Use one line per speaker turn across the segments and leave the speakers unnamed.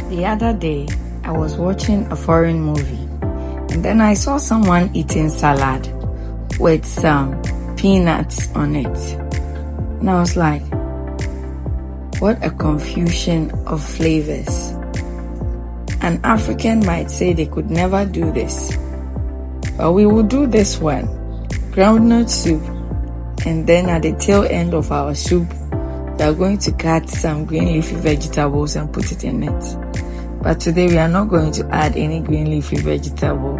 The other day, I was watching a foreign movie and then I saw someone eating salad with some peanuts on it. And I was like, what a confusion of flavors. An African might say they could never do this, but we will do this one. Groundnut soup, and then at the tail end of our soup, we are going to cut some green leafy vegetables and put it in it. But today we are not going to add any green leafy vegetable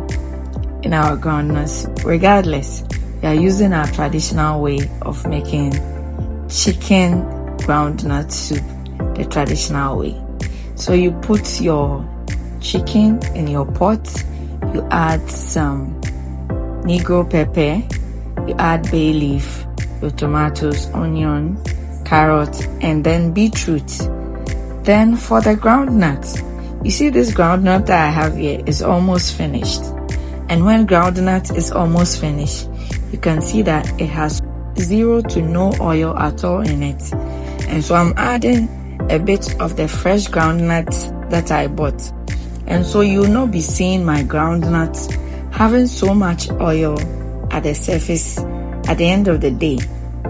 in our groundnut soup. Regardless, we are using our traditional way of making chicken groundnut soup, the traditional way. So you put your chicken in your pot, you add some negro pepper, you add bay leaf, your tomatoes, onion, carrot, and then beetroot. Then for the groundnut, you see this groundnut that I have here is almost finished. And when groundnut is almost finished, you can see that it has 0 to no oil at all in it. And so I'm adding a bit of the fresh groundnut that I bought. And so you will not be seeing my groundnut having so much oil at the surface at the end of the day.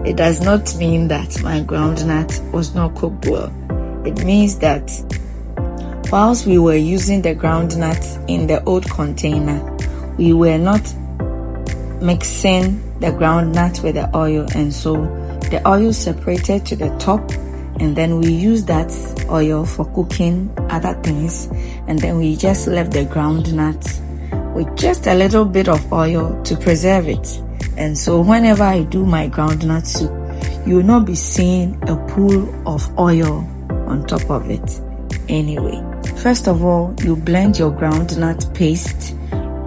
It does not mean that my groundnut was not cooked well. It means that whilst we were using the groundnut in the old container, we were not mixing the groundnut with the oil, and so the oil separated to the top, and then we used that oil for cooking other things, and then we just left the groundnut with just a little bit of oil to preserve it. And so whenever I do my groundnut soup, you will not be seeing a pool of oil on top of it. Anyway, first of all, you blend your groundnut paste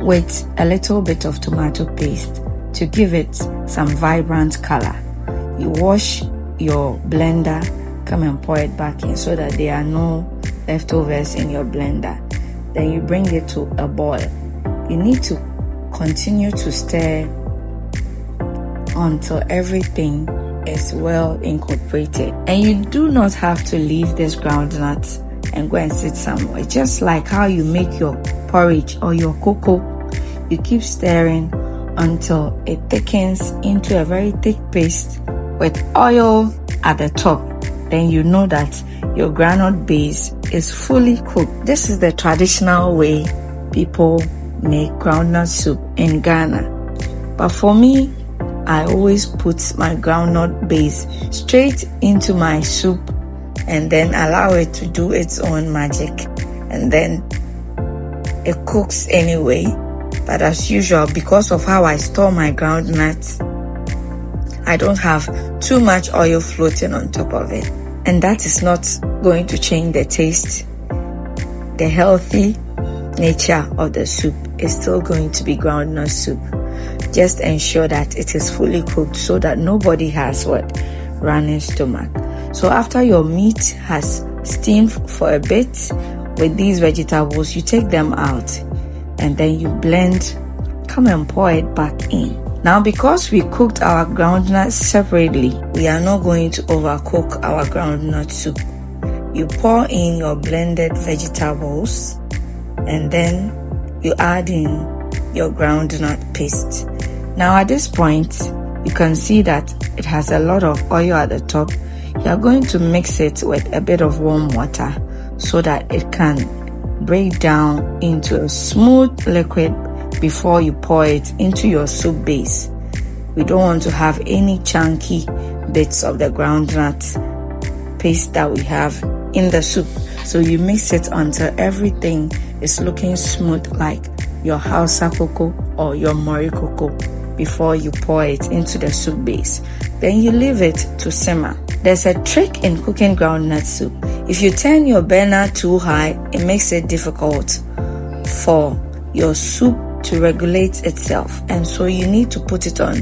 with a little bit of tomato paste to give it some vibrant color. You wash your blender, come and pour it back in so that there are no leftovers in your blender. Then you bring it to a boil. You need to continue to stir until everything is well incorporated. And you do not have to leave this groundnut and go and sit somewhere. Just like how you make your porridge or your cocoa, you keep stirring until it thickens into a very thick paste with oil at the top. Then you know that your groundnut base is fully cooked. This is the traditional way people make groundnut soup in Ghana. But for me, I always put my groundnut base straight into my soup and then allow it to do its own magic. And then it cooks anyway. But as usual, because of how I store my groundnut, I don't have too much oil floating on top of it. And that is not going to change the taste. The healthy nature of the soup is still going to be groundnut soup. Just ensure that it is fully cooked so that nobody has running stomach. So after your meat has steamed for a bit with these vegetables, you take them out and then you blend, come and pour it back in. Now, because we cooked our groundnut separately, we are not going to overcook our groundnut soup. You pour in your blended vegetables and then you add in your groundnut paste. Now at this point, you can see that it has a lot of oil at the top. You are going to mix it with a bit of warm water so that it can break down into a smooth liquid before you pour it into your soup base. We don't want to have any chunky bits of the groundnut paste that we have in the soup. So you mix it until everything is looking smooth like your Hausa cocoa or your Mori cocoa before you pour it into the soup base. Then you leave it to simmer. There's a trick in cooking groundnut soup. If you turn your burner too high, it makes it difficult for your soup to regulate itself. And so you need to put it on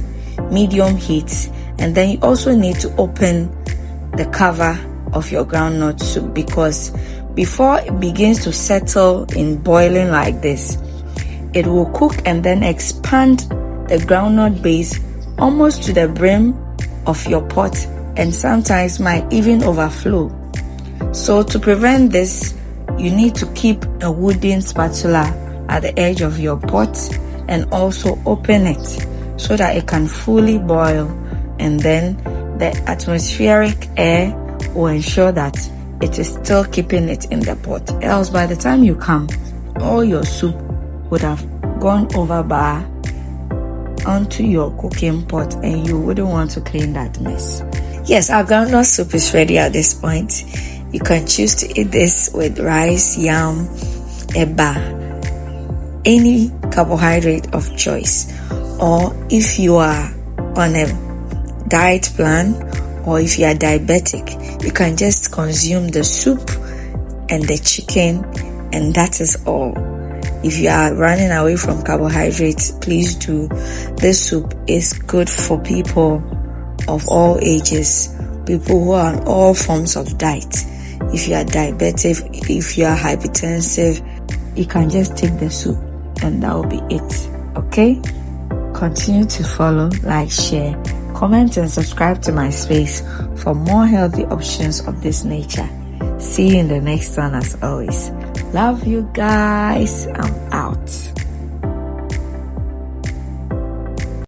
medium heat. And then you also need to open the cover of your groundnut soup, because before it begins to settle in boiling like this, it will cook and then expand the groundnut base almost to the brim of your pot, and sometimes might even overflow. So to prevent this, you need to keep a wooden spatula at the edge of your pot and also open it so that it can fully boil, and then the atmospheric air will ensure that it is still keeping it in the pot. Else by the time you come, all your soup would have gone over bar onto your cooking pot, and you wouldn't want to clean that mess. Yes, our groundnut soup is ready at this point. You can choose to eat this with rice, yam, eba, any carbohydrate of choice. Or if you are on a diet plan, or if you are diabetic, you can just consume the soup and the chicken, and that is all. If you are running away from carbohydrates, please do. This soup is good for people of all ages, people who are on all forms of diet. If you are diabetic, if you are hypertensive, you can just take the soup and that will be it. Okay? Continue to follow, like, share, comment and subscribe to my space for more healthy options of this nature. See you in the next one as always. Love you guys. I'm out.